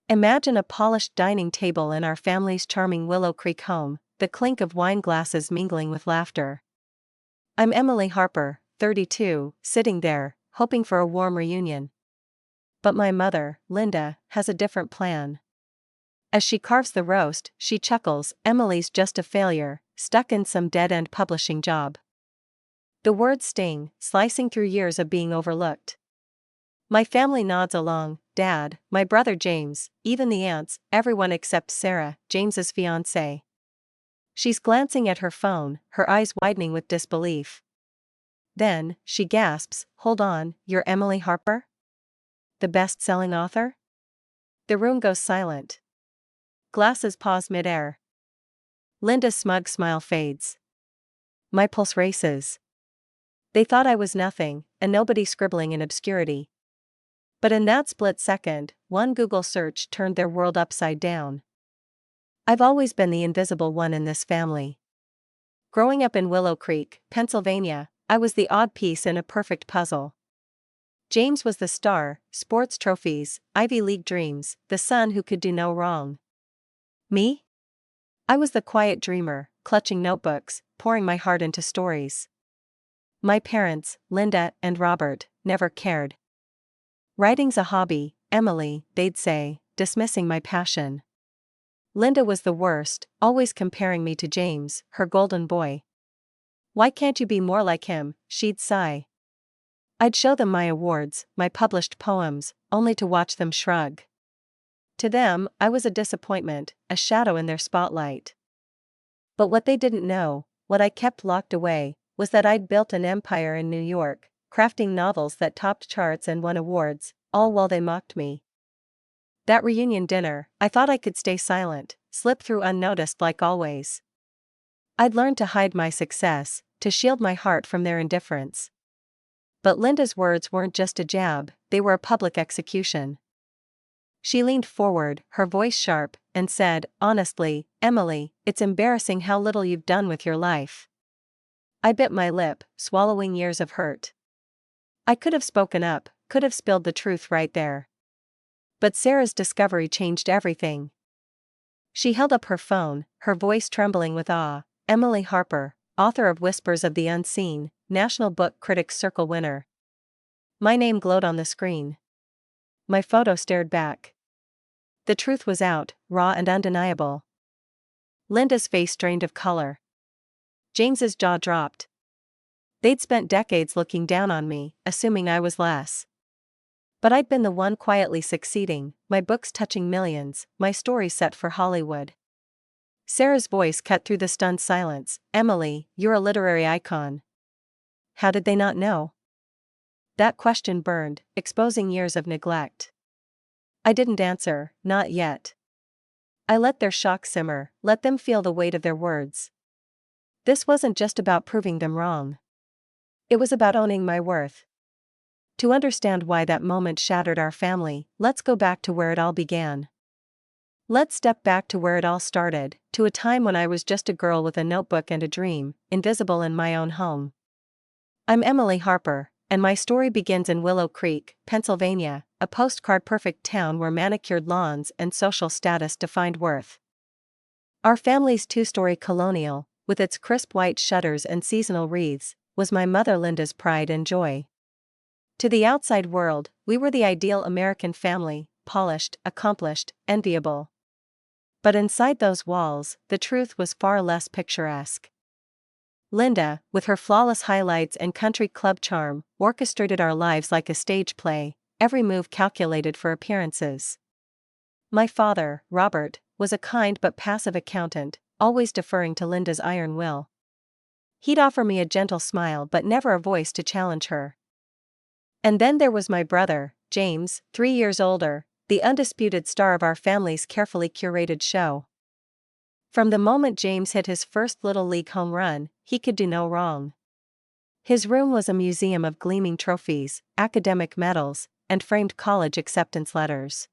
Imagine a polished dining table in our family's charming Willow Creek home, the clink of wine glasses mingling with laughter. I'm Emily Harper, 32, sitting there, hoping for a warm reunion. But my mother, Linda, has a different plan. As she carves the roast, she chuckles, "Emily's just a failure, stuck in some dead-end publishing job." The words sting, slicing through years of being overlooked. My family nods along, Dad, my brother James, even the aunts, everyone except Sarah, James's fiancée. She's glancing at her phone, her eyes widening with disbelief. Then, she gasps, "Hold on, you're Emily Harper? The best-selling author?" The room goes silent. Glasses pause mid-air. Linda's smug smile fades. My pulse races. They thought I was nothing, a nobody scribbling in obscurity. But in that split second, one Google search turned their world upside down. I've always been the invisible one in this family. Growing up in Willow Creek, Pennsylvania, I was the odd piece in a perfect puzzle. James was the star, sports trophies, Ivy League dreams, the son who could do no wrong. Me? I was the quiet dreamer, clutching notebooks, pouring my heart into stories. My parents, Linda and Robert, never cared. "Writing's a hobby, Emily," they'd say, dismissing my passion. Linda was the worst, always comparing me to James, her golden boy. "Why can't you be more like him?" she'd sigh. I'd show them my awards, my published poems, only to watch them shrug. To them, I was a disappointment, a shadow in their spotlight. But what they didn't know, what I kept locked away, was that I'd built an empire in New York, crafting novels that topped charts and won awards, all while they mocked me. That reunion dinner, I thought I could stay silent, slip through unnoticed like always. I'd learned to hide my success, to shield my heart from their indifference. But Linda's words weren't just a jab, they were a public execution. She leaned forward, her voice sharp, and said, "Honestly, Emily, it's embarrassing how little you've done with your life." I bit my lip, swallowing years of hurt. I could have spoken up, could have spilled the truth right there. But Sarah's discovery changed everything. She held up her phone, her voice trembling with awe. "Emily Harper, author of Whispers of the Unseen, National Book Critics Circle winner." My name glowed on the screen. My photo stared back. The truth was out, raw and undeniable. Linda's face drained of color. James's jaw dropped. They'd spent decades looking down on me, assuming I was less. But I'd been the one quietly succeeding, my books touching millions, my stories set for Hollywood. Sarah's voice cut through the stunned silence. "Emily, you're a literary icon." How did they not know? That question burned, exposing years of neglect. I didn't answer, not yet. I let their shock simmer, let them feel the weight of their words. This wasn't just about proving them wrong. It was about owning my worth. To understand why that moment shattered our family, let's go back to where it all began. Let's step back to where it all started, to a time when I was just a girl with a notebook and a dream, invisible in my own home. I'm Emily Harper, and my story begins in Willow Creek, Pennsylvania, a postcard-perfect town where manicured lawns and social status defined worth. Our family's two-story colonial, with its crisp white shutters and seasonal wreaths, was my mother Linda's pride and joy. To the outside world, we were the ideal American family, polished, accomplished, enviable. But inside those walls, the truth was far less picturesque. Linda, with her flawless highlights and country club charm, orchestrated our lives like a stage play, every move calculated for appearances. My father, Robert, was a kind but passive accountant, always deferring to Linda's iron will. He'd offer me a gentle smile but never a voice to challenge her. And then there was my brother, James, 3 years older, the undisputed star of our family's carefully curated show. From the moment James hit his first Little League home run, he could do no wrong. His room was a museum of gleaming trophies, academic medals, and framed college acceptance letters.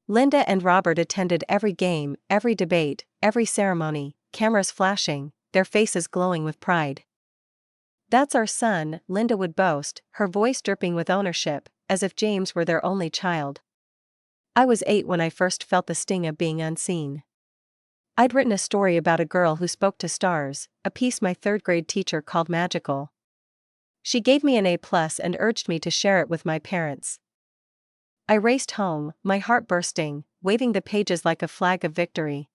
Linda and Robert attended every game, every debate, every ceremony, cameras flashing, their faces glowing with pride. "That's our son," Linda would boast, her voice dripping with ownership, as if James were their only child. I was 8 when I first felt the sting of being unseen. I'd written a story about a girl who spoke to stars, a piece my third-grade teacher called magical. She gave me an A+ and urged me to share it with my parents. I raced home, my heart bursting, waving the pages like a flag of victory.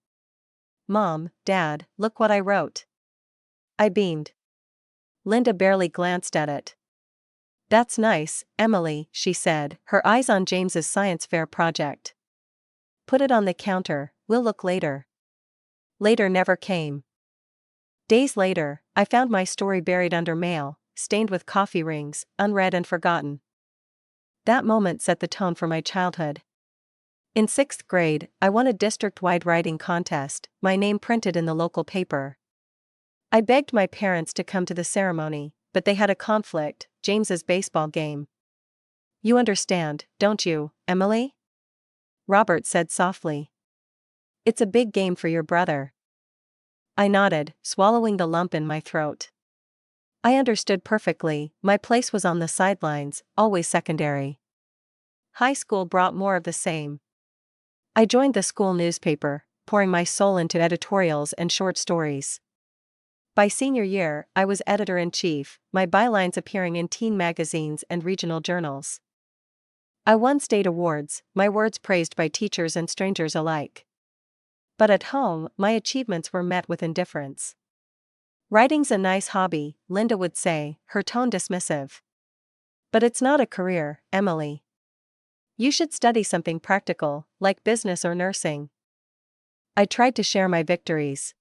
"Mom, Dad, look what I wrote." I beamed. Linda barely glanced at it. "That's nice, Emily," she said, her eyes on James's science fair project. "Put it on the counter, we'll look later." Later never came. Days later, I found my story buried under mail, stained with coffee rings, unread and forgotten. That moment set the tone for my childhood. In 6th grade, I won a district-wide writing contest, my name printed in the local paper. I begged my parents to come to the ceremony, but they had a conflict, James's baseball game. "You understand, don't you, Emily?" Robert said softly. "It's a big game for your brother." I nodded, swallowing the lump in my throat. I understood perfectly, my place was on the sidelines, always secondary. High school brought more of the same. I joined the school newspaper, pouring my soul into editorials and short stories. By senior year, I was editor-in-chief, my bylines appearing in teen magazines and regional journals. I won state awards, my words praised by teachers and strangers alike. But at home, my achievements were met with indifference. "Writing's a nice hobby," Linda would say, her tone dismissive. "But it's not a career, Emily. You should study something practical, like business or nursing." I tried to share my victories.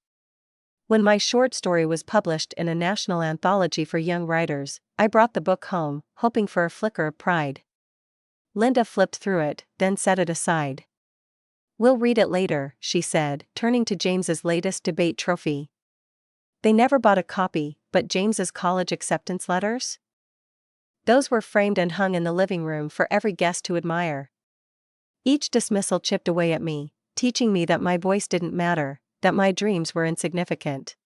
When my short story was published in a national anthology for young writers, I brought the book home, hoping for a flicker of pride. Linda flipped through it, then set it aside. "We'll read it later," she said, turning to James's latest debate trophy. They never bought a copy, but James's college acceptance letters? Those were framed and hung in the living room for every guest to admire. Each dismissal chipped away at me, teaching me that my voice didn't matter, that my dreams were insignificant.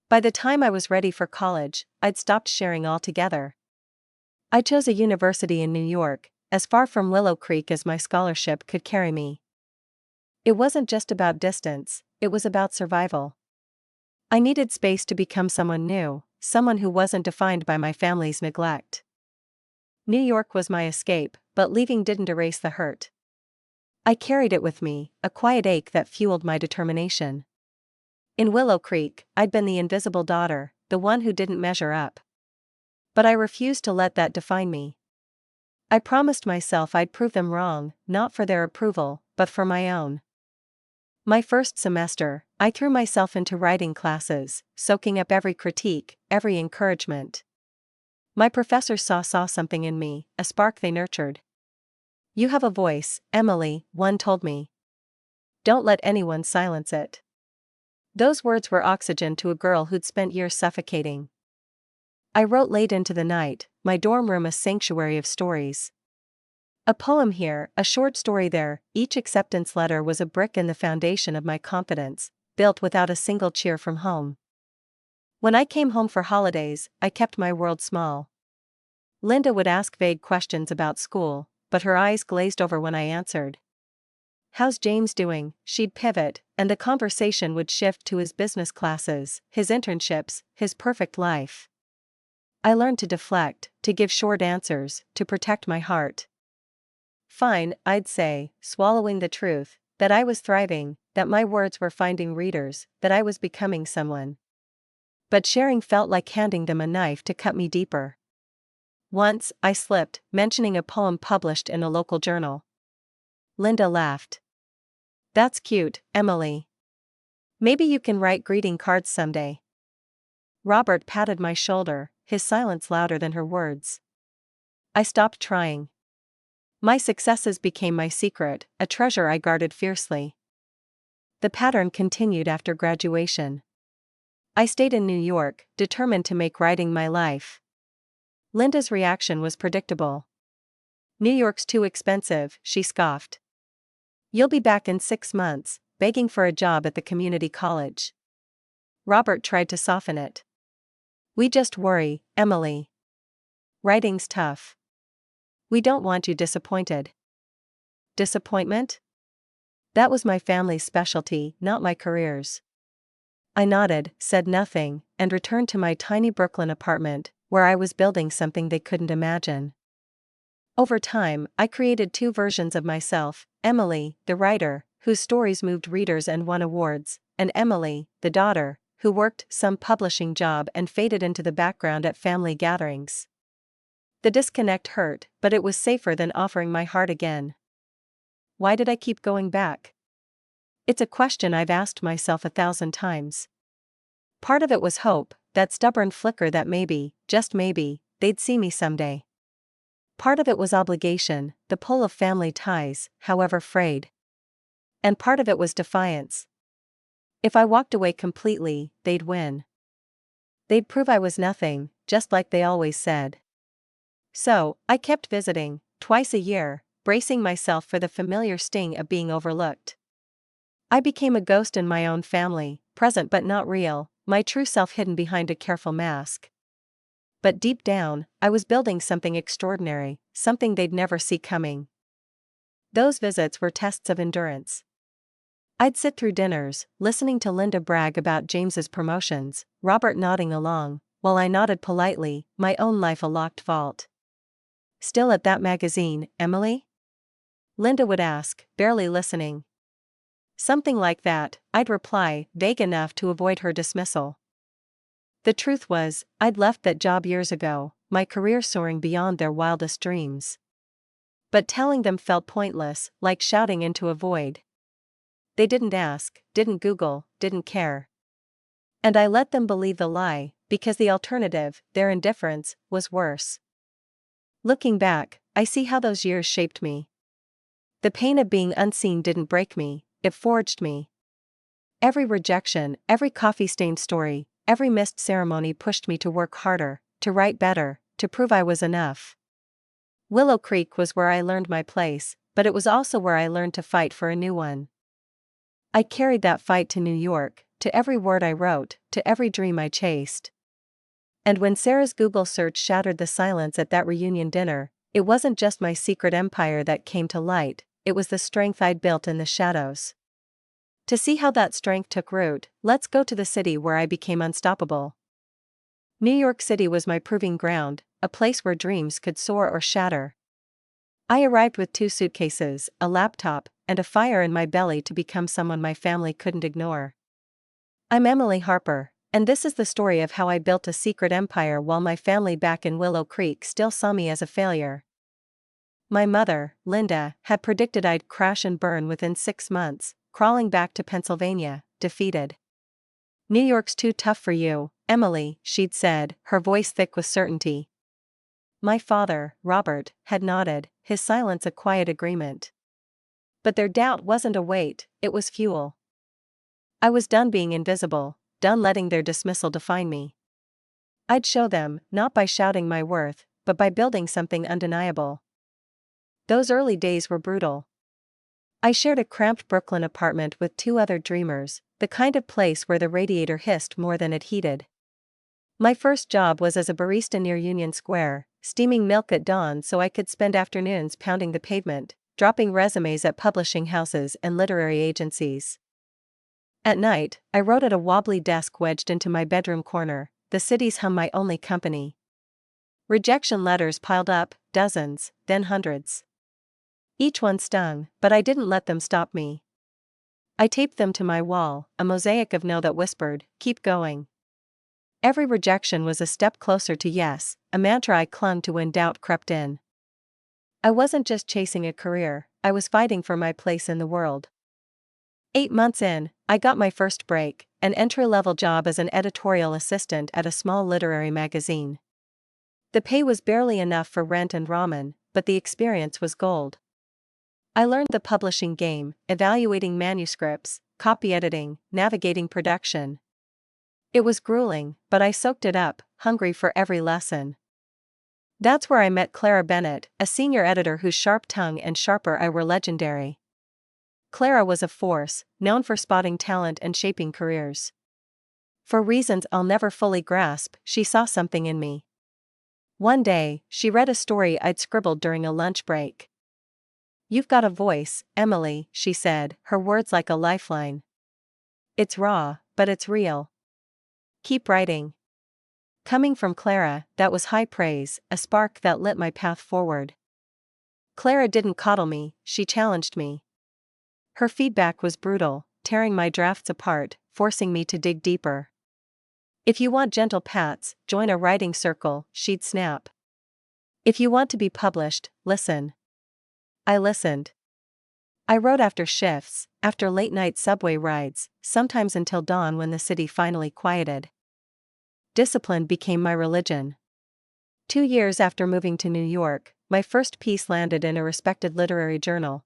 By the time I was ready for college, I'd stopped sharing altogether. I chose a university in New York, as far from Willow Creek as my scholarship could carry me. It wasn't just about distance, it was about survival. I needed space to become someone new, someone who wasn't defined by my family's neglect. New York was my escape, but leaving didn't erase the hurt. I carried it with me, a quiet ache that fueled my determination. In Willow Creek, I'd been the invisible daughter, the one who didn't measure up. But I refused to let that define me. I promised myself I'd prove them wrong, not for their approval, but for my own. My first semester, I threw myself into writing classes, soaking up every critique, every encouragement. My professors saw something in me, a spark they nurtured. "You have a voice, Emily," one told me. "Don't let anyone silence it." Those words were oxygen to a girl who'd spent years suffocating. I wrote late into the night, my dorm room a sanctuary of stories. A poem here, a short story there, each acceptance letter was a brick in the foundation of my confidence, built without a single cheer from home. When I came home for holidays, I kept my world small. Linda would ask vague questions about school, but her eyes glazed over when I answered. "How's James doing?" She'd pivot, and the conversation would shift to his business classes, his internships, his perfect life. I learned to deflect, to give short answers, to protect my heart. "Fine," I'd say, swallowing the truth, that I was thriving, that my words were finding readers, that I was becoming someone. But sharing felt like handing them a knife to cut me deeper. Once, I slipped, mentioning a poem published in a local journal. Linda laughed. "That's cute, Emily. Maybe you can write greeting cards someday." Robert patted my shoulder, his silence louder than her words. I stopped trying. My successes became my secret, a treasure I guarded fiercely. The pattern continued after graduation. I stayed in New York, determined to make writing my life. Linda's reaction was predictable. "New York's too expensive," she scoffed. "You'll be back in 6 months, begging for a job at the community college." Robert tried to soften it. "We just worry, Emily. Writing's tough. We don't want you disappointed." Disappointment? That was my family's specialty, not my career's. I nodded, said nothing, and returned to my tiny Brooklyn apartment, where I was building something they couldn't imagine. Over time, I created two versions of myself: Emily, the writer, whose stories moved readers and won awards, and Emily, the daughter, who worked some publishing job and faded into the background at family gatherings. The disconnect hurt, but it was safer than offering my heart again. Why did I keep going back? It's a question I've asked myself 1,000 times. Part of it was hope, that stubborn flicker that maybe, just maybe, they'd see me someday. Part of it was obligation, the pull of family ties, however frayed. And part of it was defiance. If I walked away completely, they'd win. They'd prove I was nothing, just like they always said. So, I kept visiting, twice a year, bracing myself for the familiar sting of being overlooked. I became a ghost in my own family, present but not real, my true self hidden behind a careful mask. But deep down, I was building something extraordinary, something they'd never see coming. Those visits were tests of endurance. I'd sit through dinners, listening to Linda brag about James's promotions, Robert nodding along, while I nodded politely, my own life a locked vault. "Still at that magazine, Emily?" Linda would ask, barely listening. Something like that, I'd reply, vague enough to avoid her dismissal. The truth was, I'd left that job years ago, my career soaring beyond their wildest dreams. But telling them felt pointless, like shouting into a void. They didn't ask, didn't Google, didn't care. And I let them believe the lie, because the alternative, their indifference, was worse. Looking back, I see how those years shaped me. The pain of being unseen didn't break me, it forged me. Every rejection, every coffee-stained story, every missed ceremony pushed me to work harder, to write better, to prove I was enough. Willow Creek was where I learned my place, but it was also where I learned to fight for a new one. I carried that fight to New York, to every word I wrote, to every dream I chased. And when Sarah's Google search shattered the silence at that reunion dinner, it wasn't just my secret empire that came to light, it was the strength I'd built in the shadows. To see how that strength took root, let's go to the city where I became unstoppable. New York City was my proving ground, a place where dreams could soar or shatter. I arrived with 2 suitcases, a laptop, and a fire in my belly to become someone my family couldn't ignore. I'm Emily Harper, and this is the story of how I built a secret empire while my family back in Willow Creek still saw me as a failure. My mother, Linda, had predicted I'd crash and burn within 6 months, crawling back to Pennsylvania, defeated. "New York's too tough for you, Emily," she'd said, her voice thick with certainty. My father, Robert, had nodded, his silence a quiet agreement. But their doubt wasn't a weight, it was fuel. I was done being invisible, done letting their dismissal define me. I'd show them, not by shouting my worth, but by building something undeniable. Those early days were brutal. I shared a cramped Brooklyn apartment with 2 other dreamers, the kind of place where the radiator hissed more than it heated. My first job was as a barista near Union Square, steaming milk at dawn so I could spend afternoons pounding the pavement, dropping resumes at publishing houses and literary agencies. At night, I wrote at a wobbly desk wedged into my bedroom corner, the city's hum my only company. Rejection letters piled up, dozens, then hundreds. Each one stung, but I didn't let them stop me. I taped them to my wall, a mosaic of no that whispered, "Keep going." Every rejection was a step closer to yes, a mantra I clung to when doubt crept in. I wasn't just chasing a career, I was fighting for my place in the world. 8 months in, I got my first break, an entry-level job as an editorial assistant at a small literary magazine. The pay was barely enough for rent and ramen, but the experience was gold. I learned the publishing game, evaluating manuscripts, copy editing, navigating production. It was grueling, but I soaked it up, hungry for every lesson. That's where I met Clara Bennett, a senior editor whose sharp tongue and sharper eye were legendary. Clara was a force, known for spotting talent and shaping careers. For reasons I'll never fully grasp, she saw something in me. One day, she read a story I'd scribbled during a lunch break. "You've got a voice, Emily," she said, her words like a lifeline. "It's raw, but it's real. Keep writing." Coming from Clara, that was high praise, a spark that lit my path forward. Clara didn't coddle me, she challenged me. Her feedback was brutal, tearing my drafts apart, forcing me to dig deeper. "If you want gentle pats, join a writing circle," she'd snap. "If you want to be published, listen." I listened. I wrote after shifts, after late-night subway rides, sometimes until dawn when the city finally quieted. Discipline became my religion. 2 years after moving to New York, my first piece landed in a respected literary journal.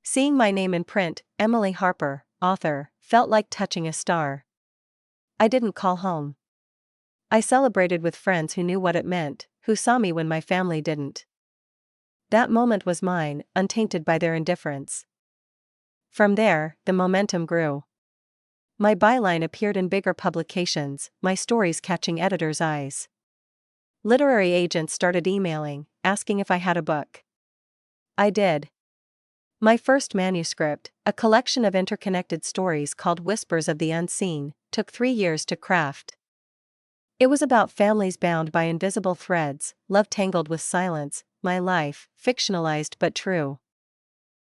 Seeing my name in print, Emily Harper, author, felt like touching a star. I didn't call home. I celebrated with friends who knew what it meant, who saw me when my family didn't. That moment was mine, untainted by their indifference. From there, the momentum grew. My byline appeared in bigger publications, my stories catching editors' eyes. Literary agents started emailing, asking if I had a book. I did. My first manuscript, a collection of interconnected stories called Whispers of the Unseen, took 3 years to craft. It was about families bound by invisible threads, love tangled with silence, my life, fictionalized but true.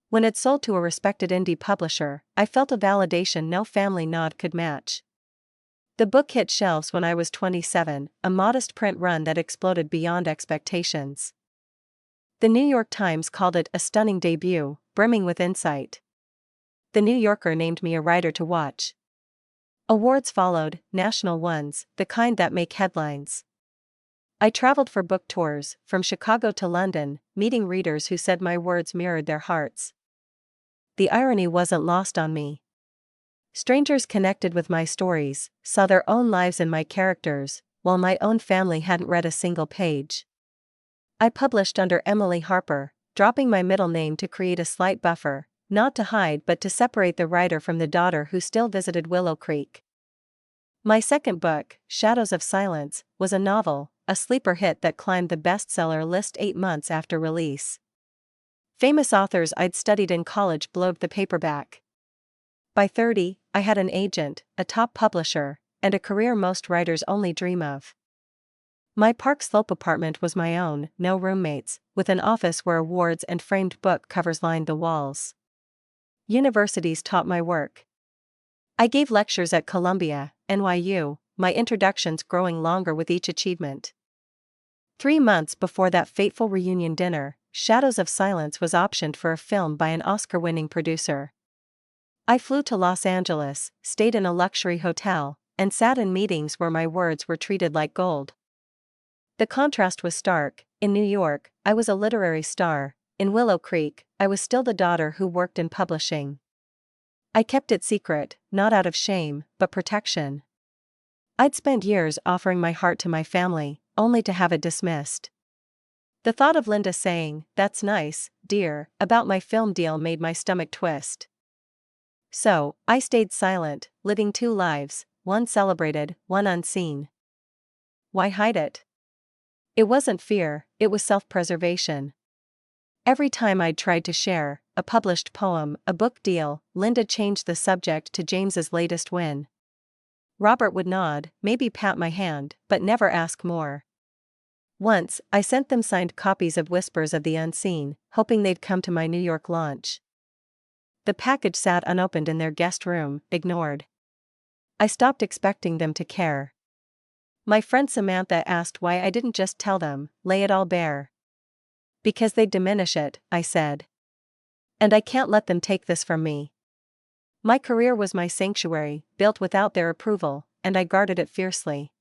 When it sold to a respected indie publisher, I felt a validation no family nod could match. The book hit shelves when I was 27, a modest print run that exploded beyond expectations. The New York Times called it a stunning debut, brimming with insight. The New Yorker named me a writer to watch. Awards followed, national ones, the kind that make headlines. I traveled for book tours, from Chicago to London, meeting readers who said my words mirrored their hearts. The irony wasn't lost on me. Strangers connected with my stories, saw their own lives in my characters, while my own family hadn't read a single page. I published under Emily Harper, dropping my middle name to create a slight buffer, not to hide but to separate the writer from the daughter who still visited Willow Creek. My second book, Shadows of Silence, was a novel, a sleeper hit that climbed the bestseller list 8 months after release. Famous authors I'd studied in college blowed the paperback. By 30, I had an agent, a top publisher, and a career most writers only dream of. My Park Slope apartment was my own, no roommates, with an office where awards and framed book covers lined the walls. Universities taught my work. I gave lectures at Columbia, NYU, my introductions growing longer with each achievement. 3 months before that fateful reunion dinner, Shadows of Silence was optioned for a film by an Oscar-winning producer. I flew to Los Angeles, stayed in a luxury hotel, and sat in meetings where my words were treated like gold. The contrast was stark. In New York, I was a literary star. In Willow Creek, I was still the daughter who worked in publishing. I kept it secret, not out of shame, but protection. I'd spent years offering my heart to my family, only to have it dismissed. The thought of Linda saying, "That's nice, dear," about my film deal made my stomach twist. So, I stayed silent, living 2 lives, one celebrated, one unseen. Why hide it? It wasn't fear, it was self-preservation. Every time I'd tried to share, a published poem, a book deal, Linda changed the subject to James's latest win. Robert would nod, maybe pat my hand, but never ask more. Once, I sent them signed copies of Whispers of the Unseen, hoping they'd come to my New York launch. The package sat unopened in their guest room, ignored. I stopped expecting them to care. My friend Samantha asked why I didn't just tell them, lay it all bare. "Because they'd diminish it," I said. "And I can't let them take this from me." My career was my sanctuary, built without their approval, and I guarded it fiercely.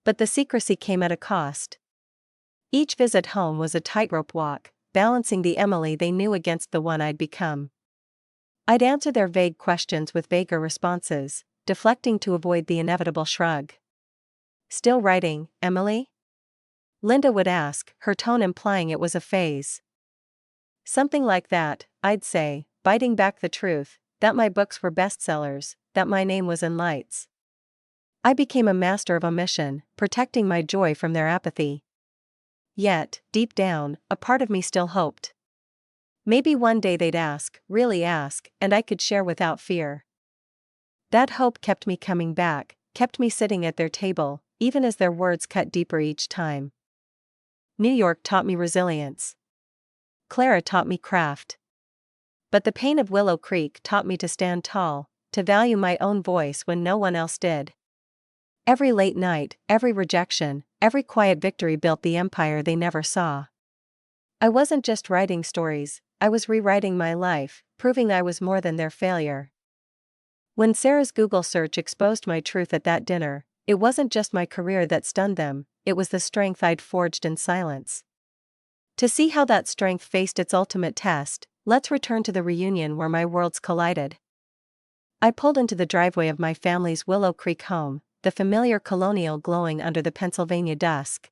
But the secrecy came at a cost. Each visit home was a tightrope walk, balancing the Emily they knew against the one I'd become. I'd answer their vague questions with vaguer responses, deflecting to avoid the inevitable shrug. "Still writing, Emily?" Linda would ask, her tone implying it was a phase. "Something like that," I'd say, biting back the truth, that my books were bestsellers, that my name was in lights. I became a master of omission, protecting my joy from their apathy. Yet, deep down, a part of me still hoped. Maybe one day they'd ask, really ask, and I could share without fear. That hope kept me coming back, kept me sitting at their table, even as their words cut deeper each time. New York taught me resilience. Clara taught me craft. But the pain of Willow Creek taught me to stand tall, to value my own voice when no one else did. Every late night, every rejection, every quiet victory built the empire they never saw. I wasn't just writing stories, I was rewriting my life, proving I was more than their failure. When Sarah's Google search exposed my truth at that dinner, it wasn't just my career that stunned them, it was the strength I'd forged in silence. To see how that strength faced its ultimate test, let's return to the reunion where my worlds collided. I pulled into the driveway of my family's Willow Creek home, the familiar colonial glowing under the Pennsylvania dusk.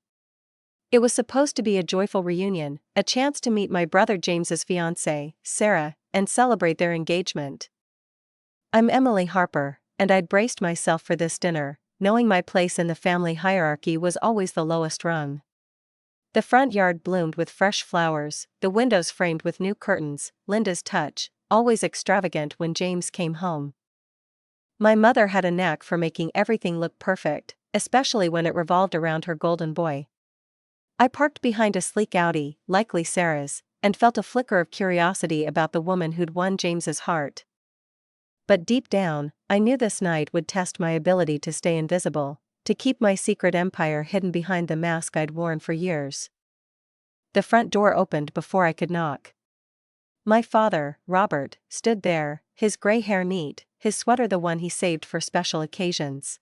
It was supposed to be a joyful reunion, a chance to meet my brother James's fiancée, Sarah, and celebrate their engagement. I'm Emily Harper, and I'd braced myself for this dinner, knowing my place in the family hierarchy was always the lowest rung. The front yard bloomed with fresh flowers, the windows framed with new curtains, Linda's touch, always extravagant when James came home. My mother had a knack for making everything look perfect, especially when it revolved around her golden boy. I parked behind a sleek Audi, likely Sarah's, and felt a flicker of curiosity about the woman who'd won James's heart. But deep down, I knew this night would test my ability to stay invisible, to keep my secret empire hidden behind the mask I'd worn for years. The front door opened before I could knock. My father, Robert, stood there, his gray hair neat, his sweater the one he saved for special occasions.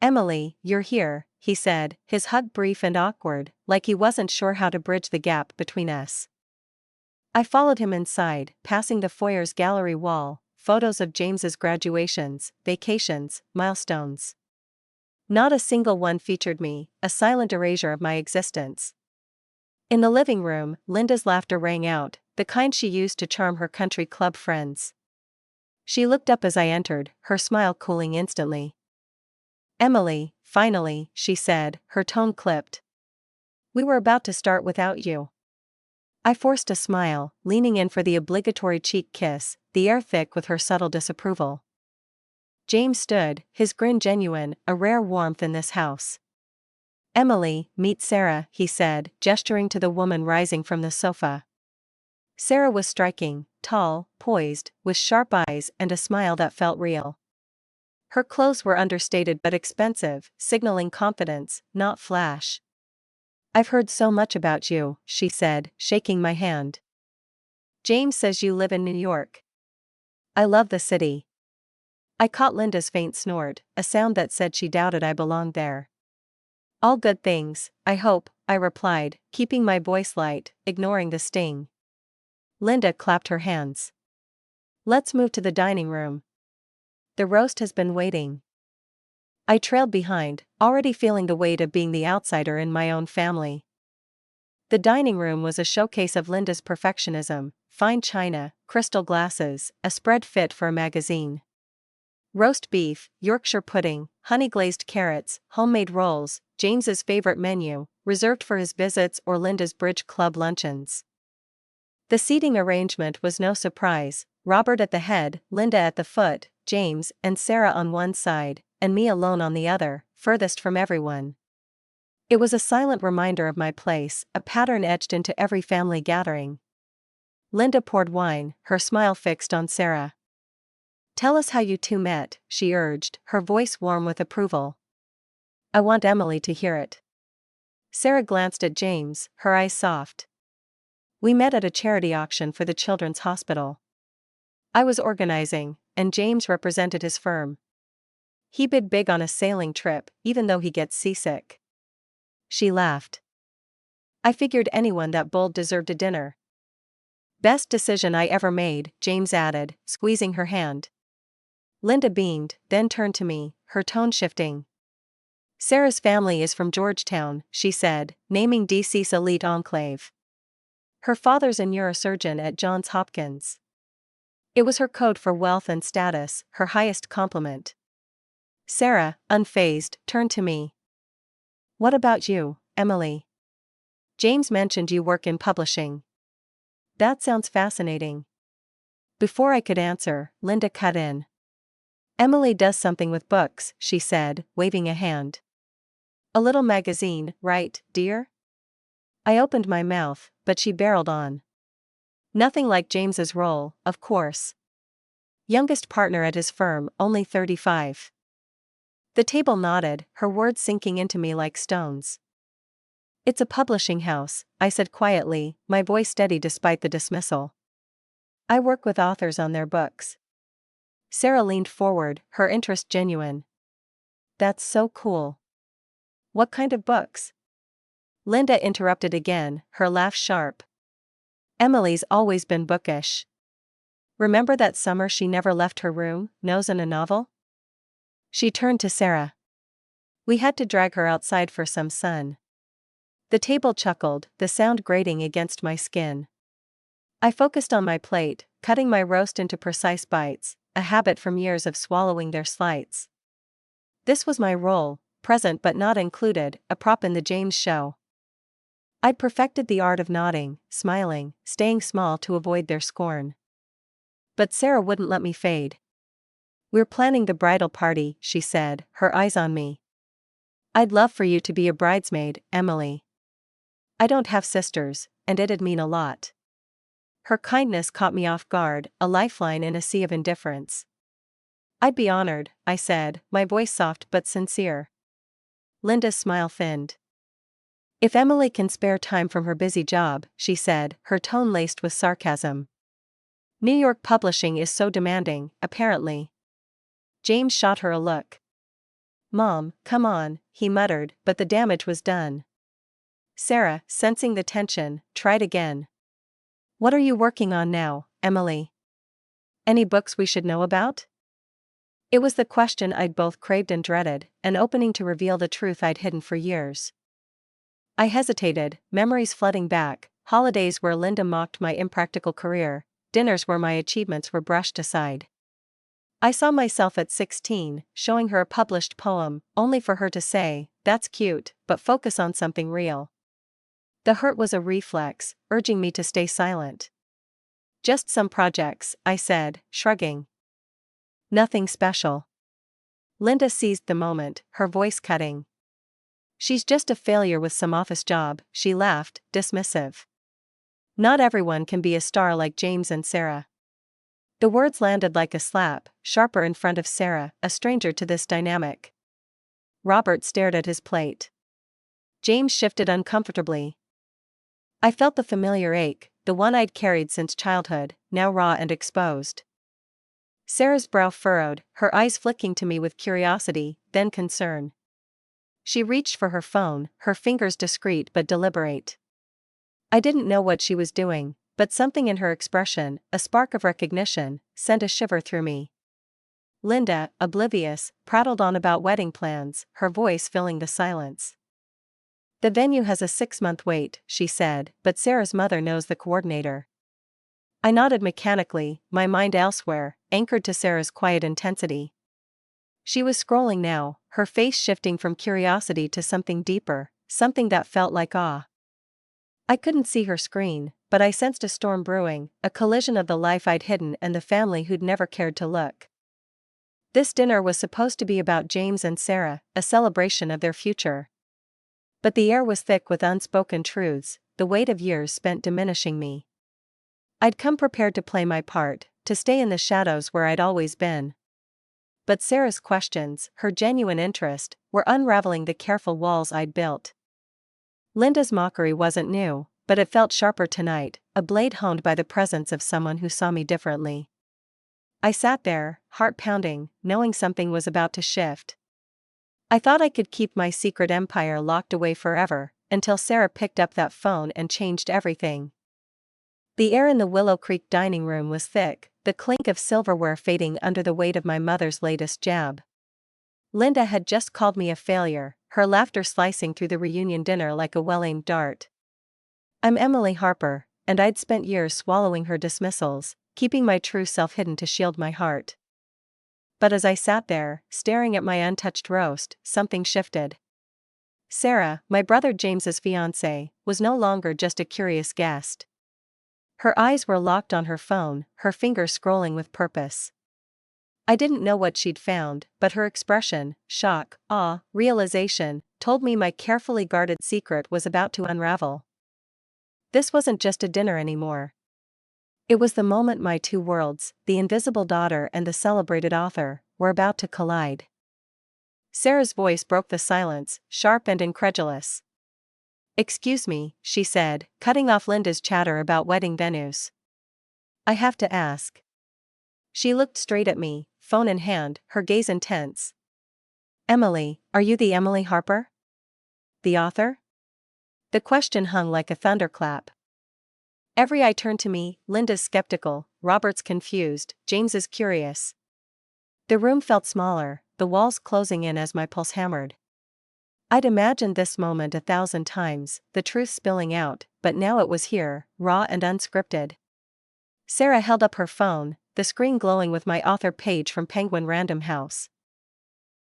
"Emily, you're here," he said, his hug brief and awkward, like he wasn't sure how to bridge the gap between us. I followed him inside, passing the foyer's gallery wall, photos of James's graduations, vacations, milestones. Not a single one featured me, a silent erasure of my existence. In the living room, Linda's laughter rang out, the kind she used to charm her country club friends. She looked up as I entered, her smile cooling instantly. "Emily, finally," she said, her tone clipped. "We were about to start without you." I forced a smile, leaning in for the obligatory cheek kiss, the air thick with her subtle disapproval. James stood, his grin genuine, a rare warmth in this house. "Emily, meet Sarah," he said, gesturing to the woman rising from the sofa. Sarah was striking, tall, poised, with sharp eyes and a smile that felt real. Her clothes were understated but expensive, signaling confidence, not flash. "I've heard so much about you," she said, shaking my hand. "James says you live in New York." "I love the city." I caught Linda's faint snort, a sound that said she doubted I belonged there. "All good things, I hope," I replied, keeping my voice light, ignoring the sting. Linda clapped her hands. "Let's move to the dining room. The roast has been waiting." I trailed behind, already feeling the weight of being the outsider in my own family. The dining room was a showcase of Linda's perfectionism, fine china, crystal glasses, a spread fit for a magazine. Roast beef, Yorkshire pudding, honey-glazed carrots, homemade rolls, James's favorite menu, reserved for his visits or Linda's bridge club luncheons. The seating arrangement was no surprise, Robert at the head, Linda at the foot, James and Sarah on one side, and me alone on the other, furthest from everyone. It was a silent reminder of my place, a pattern etched into every family gathering. Linda poured wine, her smile fixed on Sarah. "Tell us how you two met," she urged, her voice warm with approval. "I want Emily to hear it." Sarah glanced at James, her eyes soft. "We met at a charity auction for the Children's Hospital. I was organizing, and James represented his firm. He bid big on a sailing trip, even though he gets seasick." She laughed. "I figured anyone that bold deserved a dinner." "Best decision I ever made," James added, squeezing her hand. Linda beamed, then turned to me, her tone shifting. "Sarah's family is from Georgetown," she said, naming DC's elite enclave. "Her father's a neurosurgeon at Johns Hopkins." It was her code for wealth and status, her highest compliment. Sarah, unfazed, turned to me. "What about you, Emily? James mentioned you work in publishing." That sounds fascinating. Before I could answer, Linda cut in. Emily does something with books, she said, waving a hand. A little magazine, right, dear? I opened my mouth, but she barreled on. Nothing like James's role, of course. Youngest partner at his firm, only 35. The table nodded, her words sinking into me like stones. It's a publishing house, I said quietly, my voice steady despite the dismissal. I work with authors on their books. Sarah leaned forward, her interest genuine. That's so cool. What kind of books? Linda interrupted again, her laugh sharp. Emily's always been bookish. Remember that summer she never left her room, nose in a novel? She turned to Sarah. We had to drag her outside for some sun. The table chuckled, the sound grating against my skin. I focused on my plate, cutting my roast into precise bites, a habit from years of swallowing their slights. This was my role, present but not included, a prop in the James show. I'd perfected the art of nodding, smiling, staying small to avoid their scorn. But Sarah wouldn't let me fade. We're planning the bridal party, she said, her eyes on me. I'd love for you to be a bridesmaid, Emily. I don't have sisters, and it'd mean a lot. Her kindness caught me off guard, a lifeline in a sea of indifference. I'd be honored, I said, my voice soft but sincere. Linda's smile thinned. If Emily can spare time from her busy job, she said, her tone laced with sarcasm. New York publishing is so demanding, apparently. James shot her a look. Mom, come on, he muttered, but the damage was done. Sarah, sensing the tension, tried again. What are you working on now, Emily? Any books we should know about? It was the question I'd both craved and dreaded, an opening to reveal the truth I'd hidden for years. I hesitated, memories flooding back, holidays where Linda mocked my impractical career, dinners where my achievements were brushed aside. I saw myself at 16, showing her a published poem, only for her to say, that's cute, but focus on something real. The hurt was a reflex, urging me to stay silent. Just some projects, I said, shrugging. Nothing special. Linda seized the moment, her voice cutting. She's just a failure with some office job, she laughed, dismissive. Not everyone can be a star like James and Sarah. The words landed like a slap, sharper in front of Sarah, a stranger to this dynamic. Robert stared at his plate. James shifted uncomfortably. I felt the familiar ache, the one I'd carried since childhood, now raw and exposed. Sarah's brow furrowed, her eyes flicking to me with curiosity, then concern. She reached for her phone, her fingers discreet but deliberate. I didn't know what she was doing, but something in her expression, a spark of recognition, sent a shiver through me. Linda, oblivious, prattled on about wedding plans, her voice filling the silence. The venue has a 6-month wait, she said, but Sarah's mother knows the coordinator. I nodded mechanically, my mind elsewhere, anchored to Sarah's quiet intensity. She was scrolling now, her face shifting from curiosity to something deeper, something that felt like awe. I couldn't see her screen, but I sensed a storm brewing, a collision of the life I'd hidden and the family who'd never cared to look. This dinner was supposed to be about James and Sarah, a celebration of their future. But the air was thick with unspoken truths, the weight of years spent diminishing me. I'd come prepared to play my part, to stay in the shadows where I'd always been. But Sarah's questions, her genuine interest, were unraveling the careful walls I'd built. Linda's mockery wasn't new, but it felt sharper tonight, a blade honed by the presence of someone who saw me differently. I sat there, heart pounding, knowing something was about to shift. I thought I could keep my secret empire locked away forever, until Sarah picked up that phone and changed everything. The air in the Willow Creek dining room was thick, the clink of silverware fading under the weight of my mother's latest jab. Linda had just called me a failure, her laughter slicing through the reunion dinner like a well-aimed dart. I'm Emily Harper, and I'd spent years swallowing her dismissals, keeping my true self hidden to shield my heart. But as I sat there, staring at my untouched roast, something shifted. Sarah, my brother James's fiancée, was no longer just a curious guest. Her eyes were locked on her phone, her fingers scrolling with purpose. I didn't know what she'd found, but her expression, shock, awe, realization, told me my carefully guarded secret was about to unravel. This wasn't just a dinner anymore. It was the moment my two worlds, the invisible daughter and the celebrated author, were about to collide. Sarah's voice broke the silence, sharp and incredulous. "Excuse me," she said, cutting off Linda's chatter about wedding venues. "I have to ask." She looked straight at me, phone in hand, her gaze intense. "Emily, are you the Emily Harper? The author?" The question hung like a thunderclap. Every eye turned to me, Linda's skeptical, Robert's confused, James's curious. The room felt smaller, the walls closing in as my pulse hammered. I'd imagined this moment 1,000 times, the truth spilling out, but now it was here, raw and unscripted. Sarah held up her phone, the screen glowing with my author page from Penguin Random House.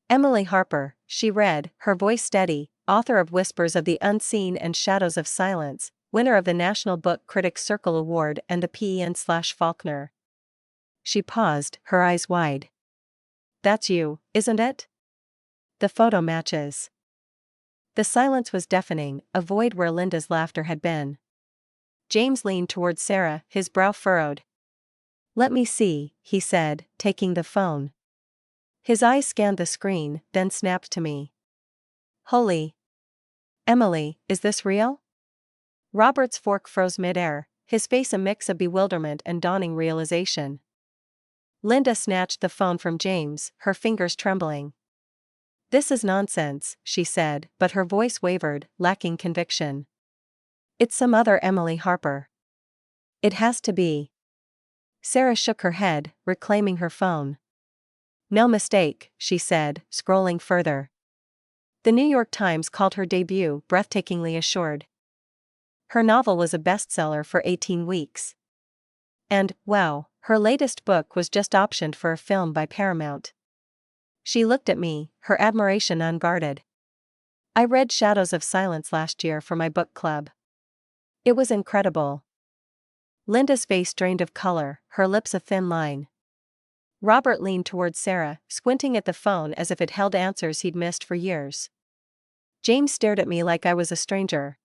"Emily Harper," she read, her voice steady, author of Whispers of the Unseen and Shadows of Silence, winner of the National Book Critics Circle Award and the PEN/Faulkner. She paused, her eyes wide. "That's you, isn't it? The photo matches." The silence was deafening, a void where Linda's laughter had been. James leaned towards Sarah, his brow furrowed. "Let me see," he said, taking the phone. His eyes scanned the screen, then snapped to me. "Holy Emily, is this real?" Robert's fork froze midair, his face a mix of bewilderment and dawning realization. Linda snatched the phone from James, her fingers trembling. "This is nonsense," she said, but her voice wavered, lacking conviction. "It's some other Emily Harper. It has to be." Sarah shook her head, reclaiming her phone. "No mistake," she said, scrolling further. The New York Times called her debut breathtakingly assured. Her novel was a bestseller for 18 weeks. And, wow, her latest book was just optioned for a film by Paramount. She looked at me, her admiration unguarded. "I read Shadows of Silence last year for my book club. It was incredible." Linda's face drained of color, her lips a thin line. Robert leaned towards Sarah, squinting at the phone as if it held answers he'd missed for years. James stared at me like I was a stranger.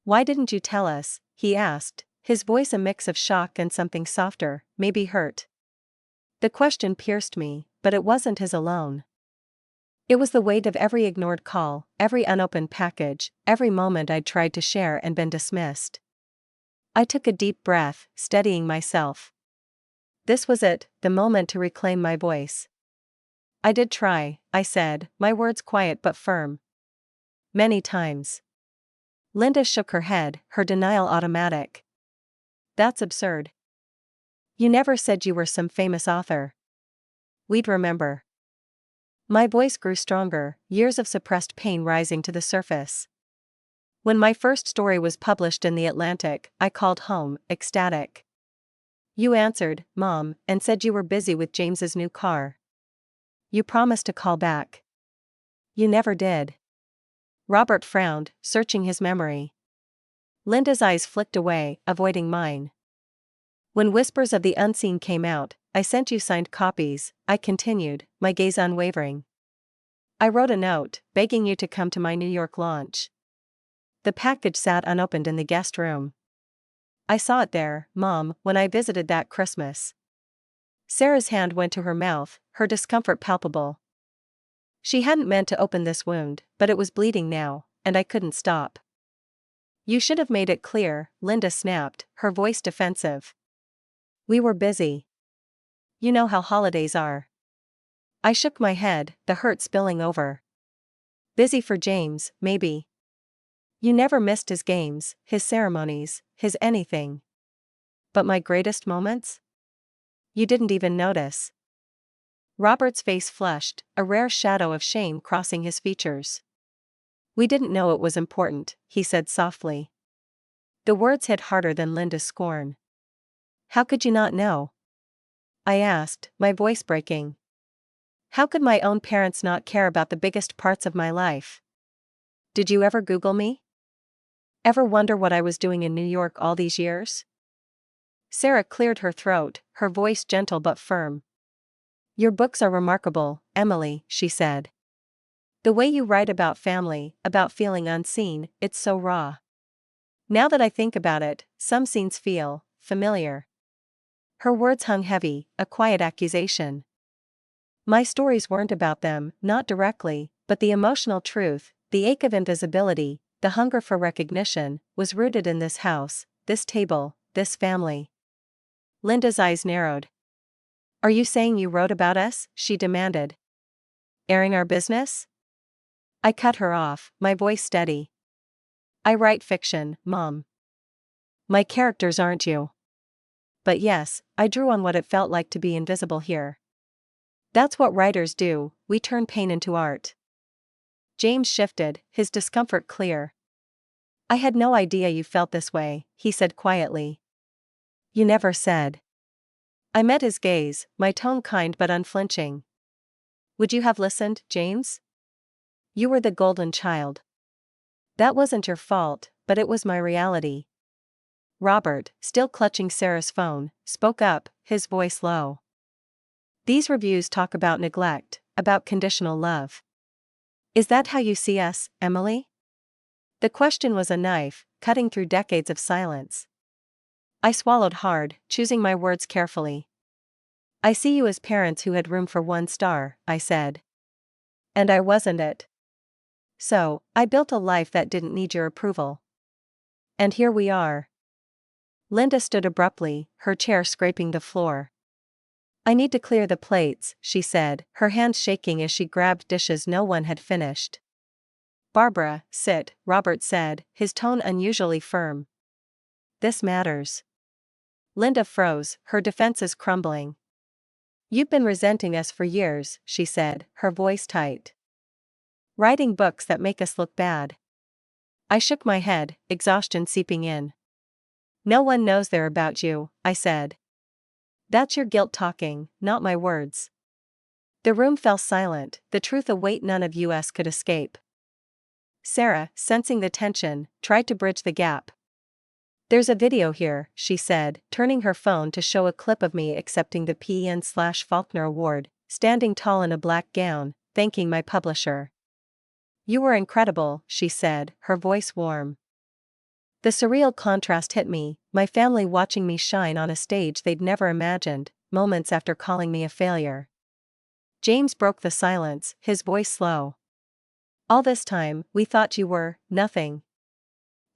"Why didn't you tell us?" he asked, his voice a mix of shock and something softer, maybe hurt. The question pierced me, but it wasn't his alone. It was the weight of every ignored call, every unopened package, every moment I'd tried to share and been dismissed. I took a deep breath, steadying myself. This was it, the moment to reclaim my voice. "I did try," I said, my words quiet but firm. "Many times." Linda shook her head, her denial automatic. "That's absurd. You never said you were some famous author. We'd remember." My voice grew stronger, years of suppressed pain rising to the surface. "When my first story was published in The Atlantic, I called home, ecstatic. You answered, Mom, and said you were busy with James's new car. You promised to call back. You never did." Robert frowned, searching his memory. Linda's eyes flicked away, avoiding mine. "When Whispers of the Unseen came out, I sent you signed copies," I continued, my gaze unwavering. "I wrote a note, begging you to come to my New York launch. The package sat unopened in the guest room. I saw it there, Mom, when I visited that Christmas." Sarah's hand went to her mouth, her discomfort palpable. She hadn't meant to open this wound, but it was bleeding now, and I couldn't stop. "You should have made it clear," Linda snapped, her voice defensive. "We were busy. You know how holidays are." I shook my head, the hurt spilling over. "Busy for James, maybe. You never missed his games, his ceremonies, his anything. But my greatest moments? You didn't even notice." Robert's face flushed, a rare shadow of shame crossing his features. "We didn't know it was important," he said softly. The words hit harder than Linda's scorn. "How could you not know?" I asked, my voice breaking. How could my own parents not care about the biggest parts of my life? Did you ever Google me? Ever wonder what I was doing in New York all these years? Sarah cleared her throat, her voice gentle but firm. Your books are remarkable, Emily, she said. The way you write about family, about feeling unseen, it's so raw. Now that I think about it, some scenes feel familiar. Her words hung heavy, a quiet accusation. My stories weren't about them, not directly, but the emotional truth, the ache of invisibility, the hunger for recognition, was rooted in this house, this table, this family. Linda's eyes narrowed. Are you saying you wrote about us? She demanded. Airing our business? I cut her off, my voice steady. I write fiction, Mom. My characters aren't you. But yes, I drew on what it felt like to be invisible here. That's what writers do, we turn pain into art. James shifted, his discomfort clear. I had no idea you felt this way, he said quietly. You never said. I met his gaze, my tone kind but unflinching. Would you have listened, James? You were the golden child. That wasn't your fault, but it was my reality. Robert, still clutching Sarah's phone, spoke up, his voice low. These reviews talk about neglect, about conditional love. Is that how you see us, Emily? The question was a knife, cutting through decades of silence. I swallowed hard, choosing my words carefully. I see you as parents who had room for one star, I said. And I wasn't it. So, I built a life that didn't need your approval. And here we are. Linda stood abruptly, her chair scraping the floor. I need to clear the plates, she said, her hands shaking as she grabbed dishes no one had finished. Barbara, sit, Robert said, his tone unusually firm. This matters. Linda froze, her defenses crumbling. You've been resenting us for years, she said, her voice tight. Writing books that make us look bad. I shook my head, exhaustion seeping in. No one knows they're about you, I said. That's your guilt talking, not my words. The room fell silent, the truth a weight none of us could escape. Sarah, sensing the tension, tried to bridge the gap. There's a video here, she said, turning her phone to show a clip of me accepting the PN/Faulkner Award, standing tall in a black gown, thanking my publisher. You were incredible, she said, her voice warm. The surreal contrast hit me, my family watching me shine on a stage they'd never imagined, moments after calling me a failure. James broke the silence, his voice slow. All this time, we thought you were nothing.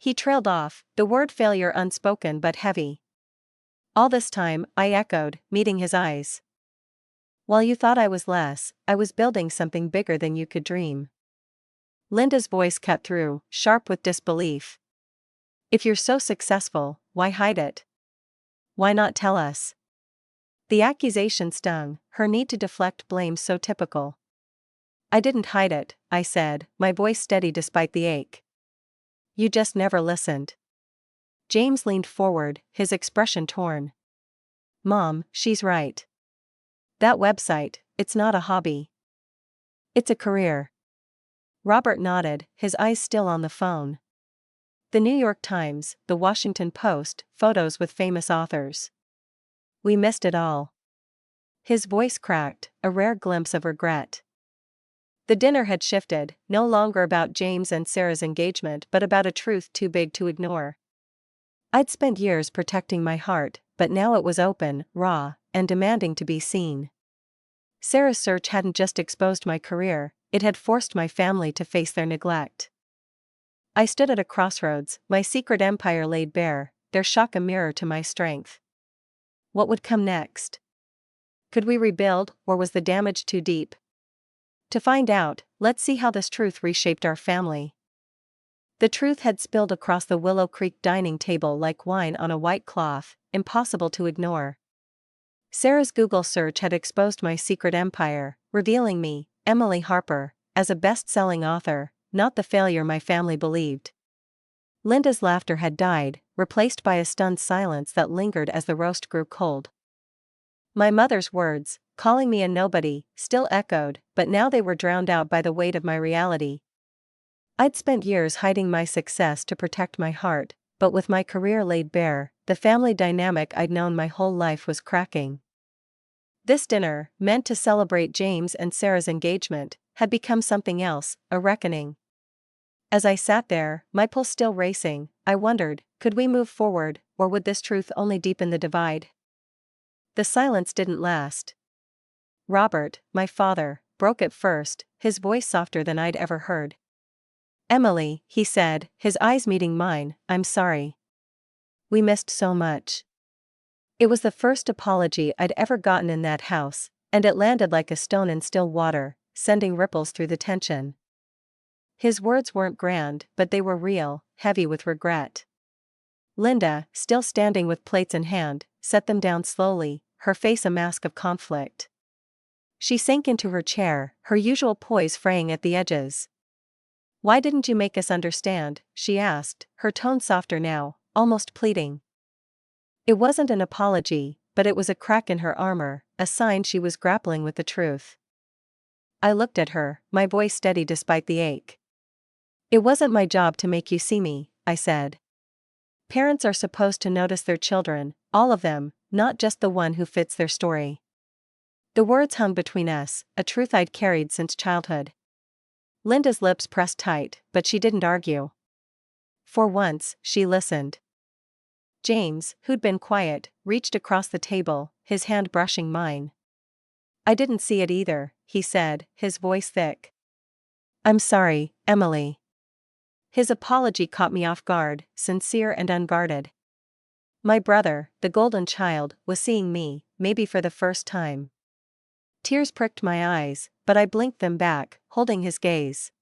He trailed off, the word failure unspoken but heavy. All this time, I echoed, meeting his eyes. While you thought I was less, I was building something bigger than you could dream. Linda's voice cut through, sharp with disbelief. If you're so successful, why hide it? Why not tell us? The accusation stung, her need to deflect blame so typical. I didn't hide it, I said, my voice steady despite the ache. You just never listened. James leaned forward, his expression torn. Mom, she's right. That website, it's not a hobby. It's a career. Robert nodded, his eyes still on the phone. The New York Times, the Washington Post, photos with famous authors. We missed it all. His voice cracked, a rare glimpse of regret. The dinner had shifted, no longer about James and Sarah's engagement but about a truth too big to ignore. I'd spent years protecting my heart, but now it was open, raw, and demanding to be seen. Sarah's search hadn't just exposed my career, it had forced my family to face their neglect. I stood at a crossroads, my secret empire laid bare, their shock a mirror to my strength. What would come next? Could we rebuild, or was the damage too deep? To find out, let's see how this truth reshaped our family. The truth had spilled across the Willow Creek dining table like wine on a white cloth, impossible to ignore. Sarah's Google search had exposed my secret empire, revealing me, Emily Harper, as a best-selling author, not the failure my family believed. Linda's laughter had died, replaced by a stunned silence that lingered as the roast grew cold. My mother's words, calling me a nobody, still echoed, but now they were drowned out by the weight of my reality. I'd spent years hiding my success to protect my heart, but with my career laid bare, the family dynamic I'd known my whole life was cracking. This dinner, meant to celebrate James and Sarah's engagement, had become something else, a reckoning. As I sat there, my pulse still racing, I wondered, could we move forward, or would this truth only deepen the divide? The silence didn't last. Robert, my father, broke it first, his voice softer than I'd ever heard. "Emily," he said, his eyes meeting mine, "I'm sorry. We missed so much." It was the first apology I'd ever gotten in that house, and it landed like a stone in still water, sending ripples through the tension. His words weren't grand, but they were real, heavy with regret. Linda, still standing with plates in hand, set them down slowly, her face a mask of conflict. She sank into her chair, her usual poise fraying at the edges. "Why didn't you make us understand?" she asked, her tone softer now, almost pleading. It wasn't an apology, but it was a crack in her armor, a sign she was grappling with the truth. I looked at her, my voice steady despite the ache. "It wasn't my job to make you see me," I said. "Parents are supposed to notice their children, all of them, not just the one who fits their story." The words hung between us, a truth I'd carried since childhood. Linda's lips pressed tight, but she didn't argue. For once, she listened. James, who'd been quiet, reached across the table, his hand brushing mine. "I didn't see it either," he said, his voice thick. "I'm sorry, Emily." His apology caught me off guard, sincere and unguarded. My brother, the golden child, was seeing me, maybe for the first time. Tears pricked my eyes, but I blinked them back, holding his gaze.